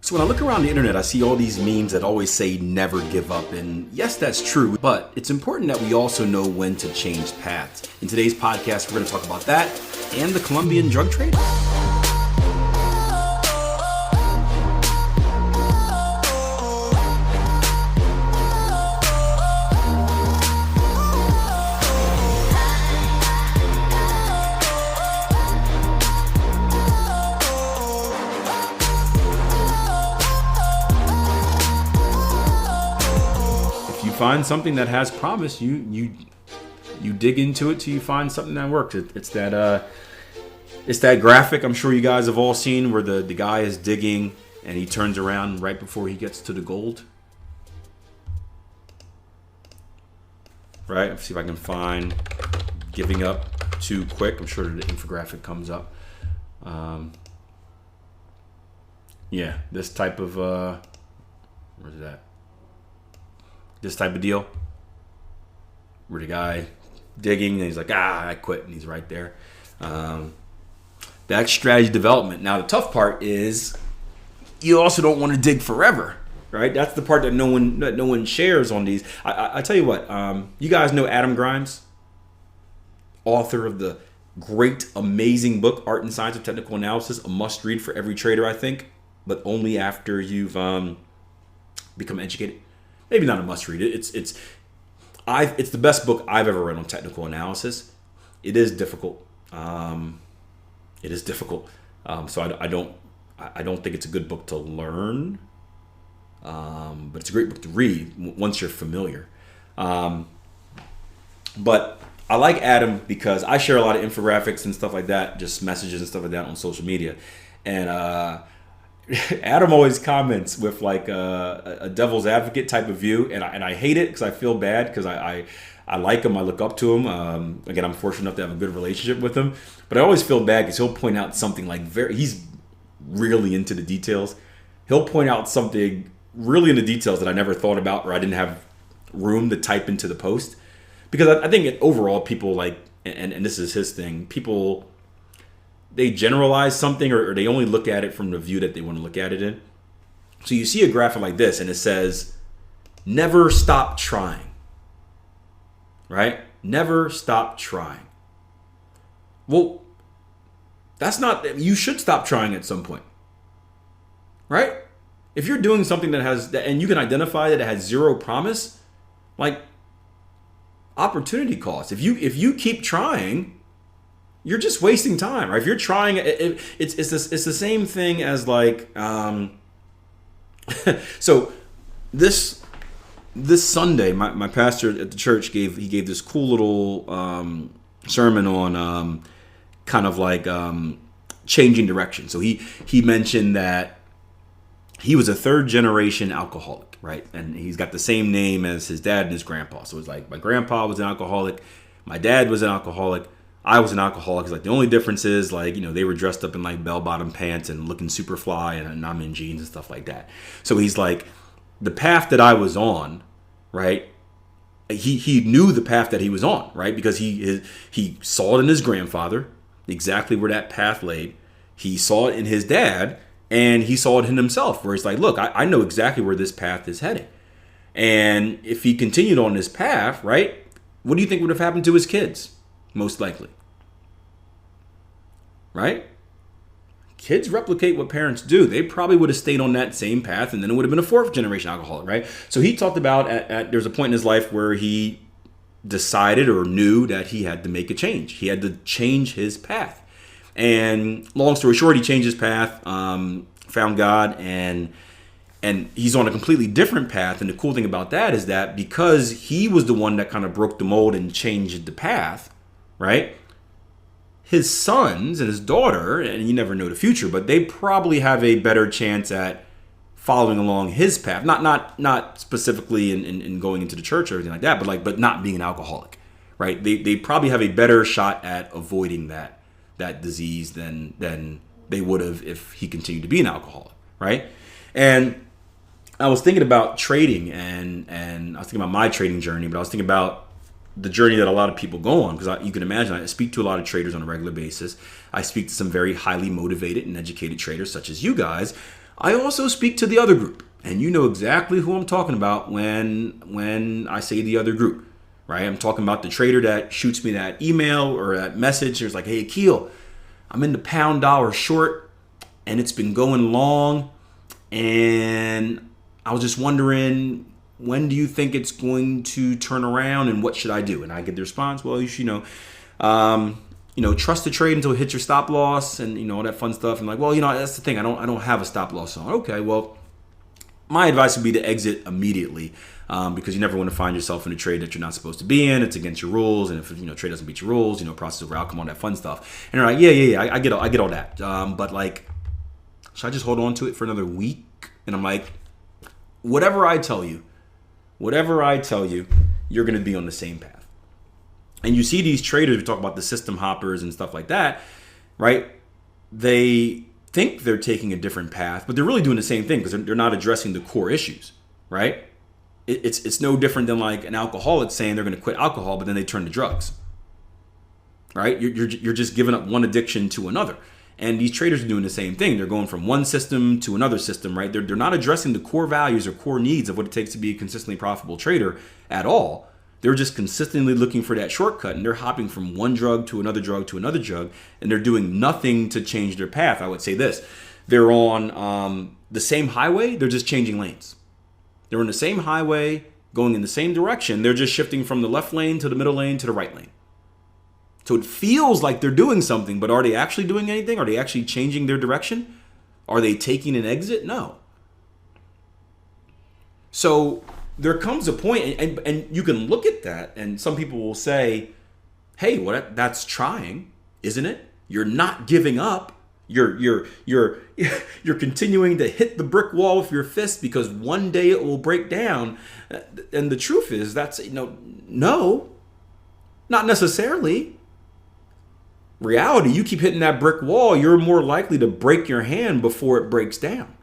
So when I look around the internet, I see all these memes that always say never give up. And yes, that's true, but it's important that we also know when to change paths. In today's podcast, we're going to talk about that and the Colombian drug trade. Find something that has promise, you dig into it till you find something that works. It's that graphic I'm sure you guys have all seen where the guy is digging and he turns around right before he gets to the gold. Right? Let's see if I can find giving up too quick. I'm sure the infographic comes up. Yeah, this type of where's that? This type of deal where the guy digging and he's like, I quit, and he's right there. That's strategy development. Now the tough part is you also don't want to dig forever, right? That's the part that no one shares on these. I tell you what, you guys know Adam Grimes, author of the great, amazing book Art and Science of Technical Analysis, a must read for every trader, I think, but only after you've become educated. Maybe not a must read. It's the best book I've ever read on technical analysis. It is difficult. So I don't think it's a good book to learn. But it's a great book to read once you're familiar. But I like Adam because I share a lot of infographics and stuff like that, just messages and stuff like that on social media, and Adam always comments with like a devil's advocate type of view, and I hate it because I feel bad because I like him, I look up to him. Again, I'm fortunate enough to have a good relationship with him, but I always feel bad because he'll point out something like he's really into the details. He'll point out something really in the details that I never thought about or I didn't have room to type into the post, because I think overall people like, and this is his thing, people, they generalize something or they only look at it from the view that they want to look at it in. So you see a graphic like this and it says, never stop trying, right? Never stop trying. Well, that's not, you should stop trying at some point, right? If you're doing something that has, and you can identify that it has zero promise, like opportunity cost. If you keep trying, you're just wasting time, right? If you're trying, it's the same thing as like, so this Sunday, my pastor at the church gave this cool little sermon on kind of like changing direction. So he mentioned that he was a third generation alcoholic, right? And he's got the same name as his dad and his grandpa. So it's like my grandpa was an alcoholic, my dad was an alcoholic, I was an alcoholic. It's like the only difference is like, they were dressed up in like bell-bottom pants and looking super fly, and I'm in jeans and stuff like that. So he's like, the path that I was on, right? He knew the path that he was on, right? Because he saw it in his grandfather, exactly where that path laid. He saw it in his dad, and he saw it in himself, where he's like, look, I know exactly where this path is heading. And if he continued on this path, right, what do you think would have happened to his kids? Most likely, right? Kids replicate what parents do. They probably would have stayed on that same path, and then it would have been a fourth generation alcoholic, right? So he talked about there's a point in his life where he decided or knew that he had to make a change. He had to change his path. And long story short, he changed his path, found God, and he's on a completely different path. And the cool thing about that is that because he was the one that kind of broke the mold and changed the path, right? His sons and his daughter, and you never know the future, but they probably have a better chance at following along his path. Not specifically in going into the church or everything like that, but not being an alcoholic, right? They probably have a better shot at avoiding that disease than they would have if he continued to be an alcoholic, right? And I was thinking about trading, and I was thinking about my trading journey, but I was thinking about the journey that a lot of people go on, because you can imagine I speak to a lot of traders on a regular basis. I speak to some very highly motivated and educated traders such as you guys. I also speak to the other group, and you know exactly who I'm talking about when I say the other group, right? I'm talking about the trader that shoots me that email or that message. There's like, hey, Akil, I'm in the pound dollar short, and it's been going long, and I was just wondering, when do you think it's going to turn around, and what should I do? And I get the response, well, you should, trust the trade until it hits your stop loss, and all that fun stuff. And like, well, that's the thing. I don't have a stop loss on. Okay, well, my advice would be to exit immediately, because you never want to find yourself in a trade that you're not supposed to be in. It's against your rules, and if trade doesn't beat your rules, process over outcome, all that fun stuff. And you're like, yeah, I get all that. But like, should I just hold on to it for another week? And I'm like, whatever I tell you, you're going to be on the same path. And you see these traders, we talk about the system hoppers and stuff like that, right? They think they're taking a different path, but they're really doing the same thing because they're not addressing the core issues, right? It's no different than like an alcoholic saying they're going to quit alcohol, but then they turn to drugs, right? You're just giving up one addiction to another. And these traders are doing the same thing. They're going from one system to another system, right? They're not addressing the core values or core needs of what it takes to be a consistently profitable trader at all. They're just consistently looking for that shortcut, and they're hopping from one drug to another drug to another drug, and they're doing nothing to change their path. I would say this. They're on the same highway. They're just changing lanes. They're on the same highway, going in the same direction. They're just shifting from the left lane to the middle lane to the right lane. So it feels like they're doing something, but are they actually doing anything? Are they actually changing their direction? Are they taking an exit? No. So there comes a point, and you can look at that, and some people will say, hey, that's trying, isn't it? You're not giving up. You're continuing to hit the brick wall with your fist because one day it will break down. And the truth is no, not necessarily. Reality, you keep hitting that brick wall, you're more likely to break your hand before it breaks down.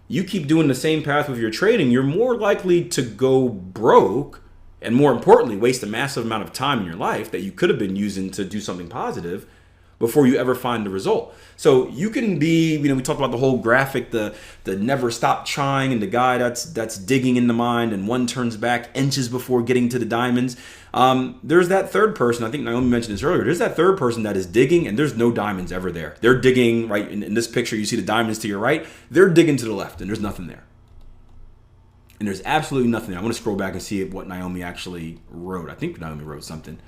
You keep doing the same path with your trading, you're more likely to go broke, and more importantly, waste a massive amount of time in your life that you could have been using to do something positive before you ever find the result. So you can be, we talked about the whole graphic, the never stop trying, and the guy that's digging in the mind, and one turns back inches before getting to the diamonds. There's that third person, I think Naomi mentioned this earlier, there's that third person that is digging and there's no diamonds ever there. They're digging, right, in this picture you see the diamonds to your right, they're digging to the left and there's nothing there. And there's absolutely nothing there. I want to scroll back and see what Naomi actually wrote. I think Naomi wrote something.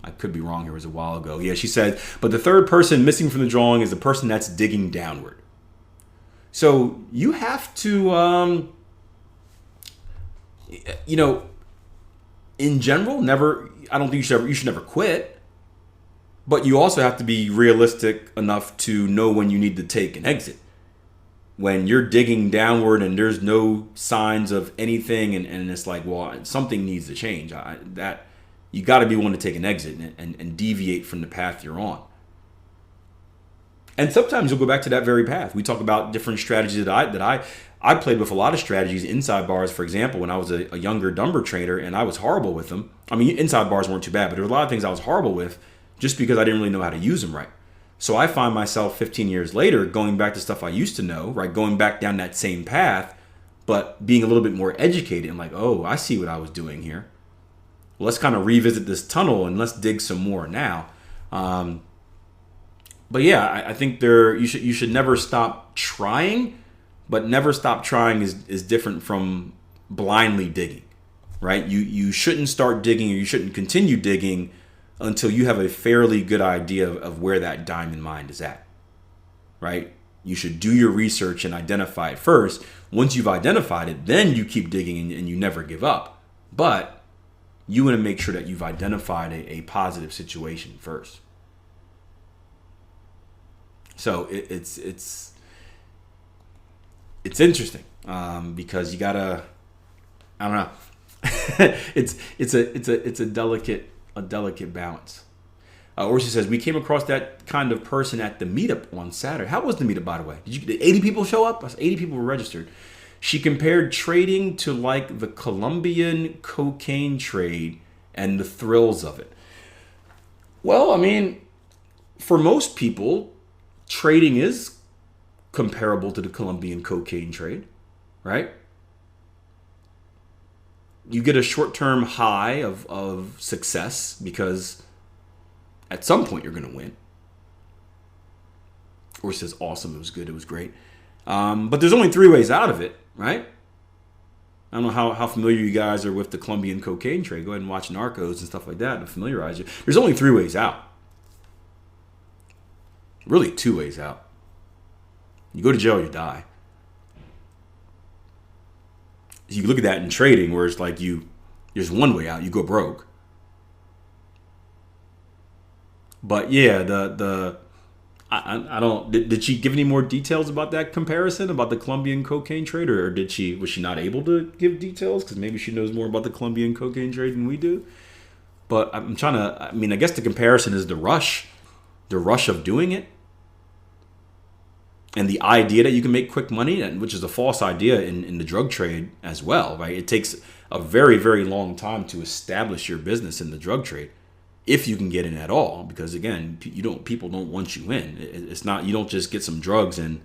I could be wrong here, it was a while ago. Yeah, she said, but the third person missing from the drawing is the person that's digging downward. So you have to, in general, I don't think you should never quit. But you also have to be realistic enough to know when you need to take an exit. When you're digging downward and there's no signs of anything, and it's like, well, something needs to change. You got to be willing to take an exit and deviate from the path you're on. And sometimes you'll go back to that very path. We talk about different strategies that I played with a lot of strategies inside bars, for example, when I was a younger number trader, and I was horrible with them. I mean, inside bars weren't too bad, but there were a lot of things I was horrible with just because I didn't really know how to use them right. So I find myself 15 years later going back to stuff I used to know, right? Going back down that same path, but being a little bit more educated and like, oh, I see what I was doing here. Well, let's kind of revisit this tunnel and let's dig some more now. But yeah, I think you should never stop trying, but never stop trying is different from blindly digging, right? You shouldn't start digging, or you shouldn't continue digging until you have a fairly good idea of where that diamond mine is at, right? You should do your research and identify it first. Once you've identified it, then you keep digging and you never give up. But you want to make sure that you've identified a positive situation first. So it's interesting because you gotta, I don't know, it's a delicate balance. Or she says, we came across that kind of person at the meetup on Saturday. How was the meetup, by the way? Did 80 people show up? 80 people were registered. She compared trading to like the Colombian cocaine trade and the thrills of it. Well, I mean, for most people, trading is comparable to the Colombian cocaine trade, right? You get a short-term high of success because at some point you're going to win. Or it says awesome, it was good, it was great. But there's only 3 ways out of it, right? I don't know how familiar you guys are with the Colombian cocaine trade. Go ahead and watch Narcos and stuff like that to familiarize you. There's only 3 ways out. Really 2 ways out. You go to jail or you die. You look at that in trading where it's like there's 1 way out, you go broke. But yeah, I don't. Did she give any more details about that comparison about the Colombian cocaine trade, or was she not able to give details because maybe she knows more about the Colombian cocaine trade than we do? But I'm trying to. I mean, I guess the comparison is the rush of doing it, and the idea that you can make quick money, which is a false idea in the drug trade as well, right? It takes a very, very long time to establish your business in the drug trade. If you can get in at all, because again, people don't want you in. It's not, you don't just get some drugs and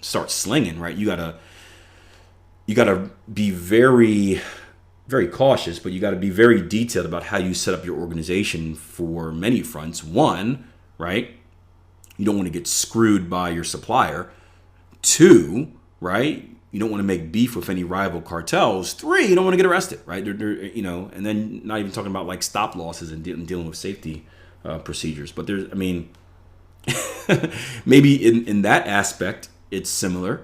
start slinging, right? You gotta be very, very cautious, but you gotta be very detailed about how you set up your organization for many fronts. 1, right? You don't want to get screwed by your supplier. 2, right? You don't want to make beef with any rival cartels. 3, you don't want to get arrested, right? And then not even talking about like stop losses and dealing with safety procedures. But maybe in that aspect, it's similar,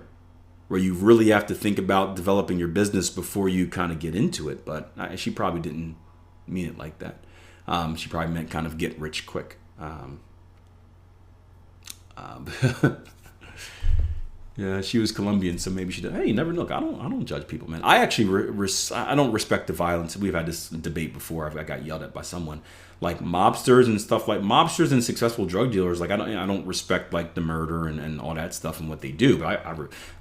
where you really have to think about developing your business before you kind of get into it. But she probably didn't mean it like that. She probably meant kind of get rich quick. Yeah, she was Colombian, so maybe she did. Hey, you never look. I don't judge people, man. I actually I don't respect the violence. We've had this debate before. I got yelled at by someone, like mobsters and stuff, like mobsters and successful drug dealers. Like I don't respect like the murder and all that stuff and what they do. But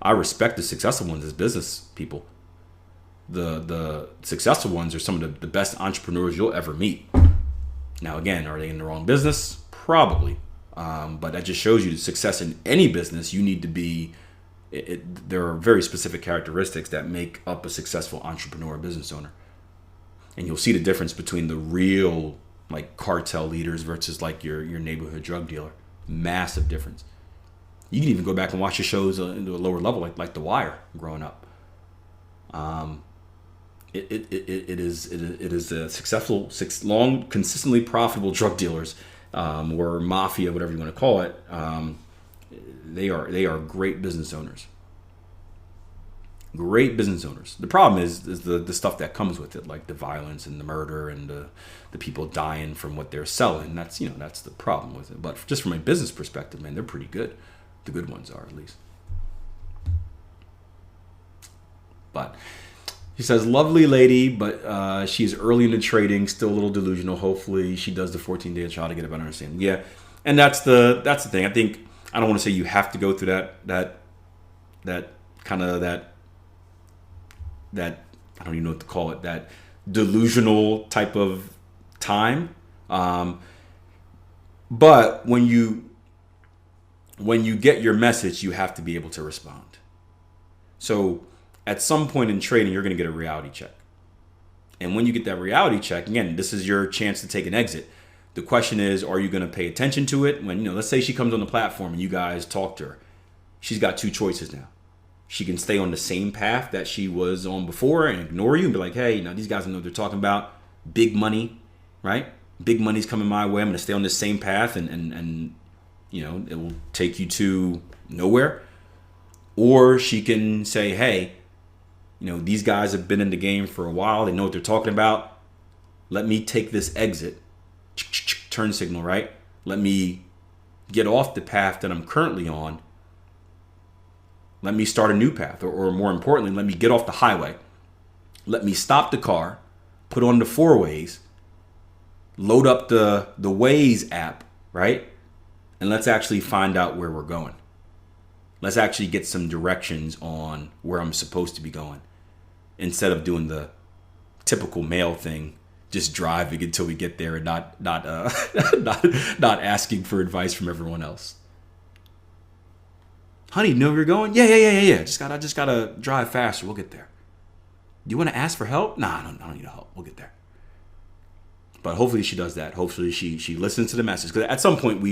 I respect the successful ones as business people. The successful ones are some of the best entrepreneurs you'll ever meet. Now, again, are they in the wrong business? Probably. But that just shows you the success in any business. You need to be. There are very specific characteristics that make up a successful entrepreneur or business owner. And you'll see the difference between the real like cartel leaders versus like your neighborhood drug dealer. Massive difference. You can even go back and watch the shows into a lower level, like The Wire, growing up. It is a successful, long, consistently profitable drug dealers, or mafia, whatever you want to call it. They are great business owners. Great business owners. The problem is the stuff that comes with it, like the violence and the murder and the people dying from what they're selling. That's the problem with it. But just from a business perspective, man, they're pretty good. The good ones are, at least. But he says, lovely lady, but she's early into trading, still a little delusional. Hopefully she does the 14-day trial to get a better understanding. Yeah, and that's the thing. I think, I don't want to say you have to go through that kind of that I don't even know what to call it, that delusional type of time. But when you get your message, you have to be able to respond. So at some point in trading, you're going to get a reality check. And when you get that reality check, again, this is your chance to take an exit. The question is, are you going to pay attention to it? When, let's say she comes on the platform and you guys talk to her. She's got 2 choices now. She can stay on the same path that she was on before and ignore you and be like, hey, these guys know what they're talking about. Big money, right? Big money's coming my way. I'm going to stay on this same path and it will take you to nowhere. Or she can say, hey, these guys have been in the game for a while. They know what they're talking about. Let me take this exit. Turn signal, right? Let me get off the path that I'm currently on. Let me start a new path. Or more importantly, let me get off the highway. Let me stop the car, put on the 4-ways, load up the Waze app, right? And let's actually find out where we're going. Let's actually get some directions on where I'm supposed to be going, instead of doing the typical male thing, just driving until we get there and not asking for advice from everyone else. Honey, you know where you're going? Yeah. I just gotta drive faster. We'll get there. Do you want to ask for help? Nah, I don't need help. We'll get there. But hopefully she does that. Hopefully she listens to the message. Because at some point,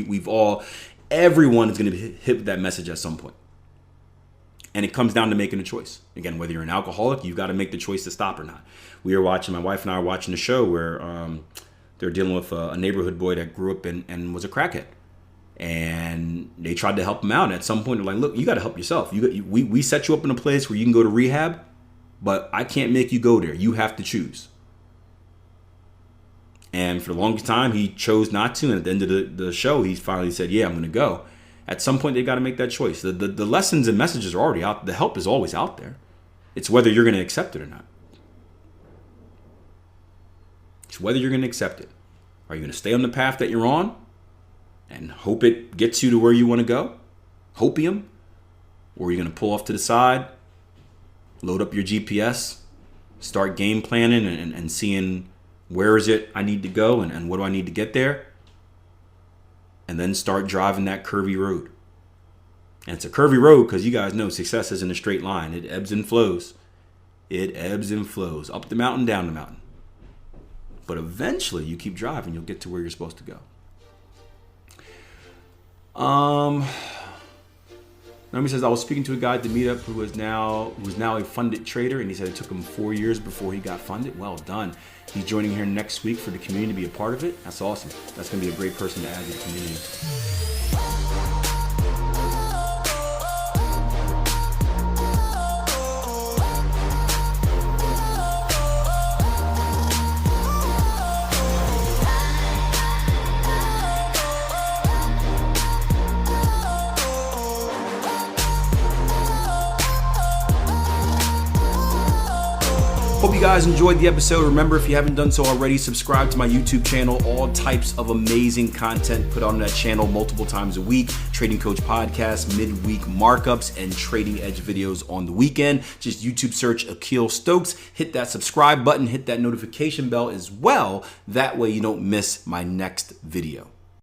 everyone is going to be hit with that message at some point. And it comes down to making a choice. Again, whether you're an alcoholic, you've got to make the choice to stop or not. My wife and I are watching a show where they're dealing with a neighborhood boy that grew up and was a crackhead. And they tried to help him out. And at some point, they're like, look, you got to help yourself. We set you up in a place where you can go to rehab, but I can't make you go there. You have to choose. And for the longest time, he chose not to. And at the end of the show, he finally said, yeah, I'm going to go. At some point, they got to make that choice. The lessons and messages are already out. The help is always out there. It's whether you're going to accept it or not. It's whether you're going to accept it. Are you going to stay on the path that you're on and hope it gets you to where you want to go? Hopium? Or are you going to pull off to the side, load up your GPS, start game planning and seeing where is it I need to go and what do I need to get there? And then start driving that curvy road. And it's a curvy road because you guys know success isn't a straight line. It ebbs and flows. It ebbs and flows. Up the mountain, down the mountain. But eventually you keep driving, you'll get to where you're supposed to go. Naomi says, I was speaking to a guy at the meetup who is now a funded trader, and he said it took him 4 years before he got funded. Well done. He's joining here next week for the community to be a part of it. That's awesome. That's going to be a great person to add to the community. Hope you guys enjoyed the episode. Remember, if you haven't done so already, subscribe to my YouTube channel. All types of amazing content put on that channel multiple times a week. Trading Coach Podcast, midweek markups, and trading edge videos on the weekend. Just YouTube search Akil Stokes. Hit that subscribe button. Hit that notification bell as well. That way you don't miss my next video.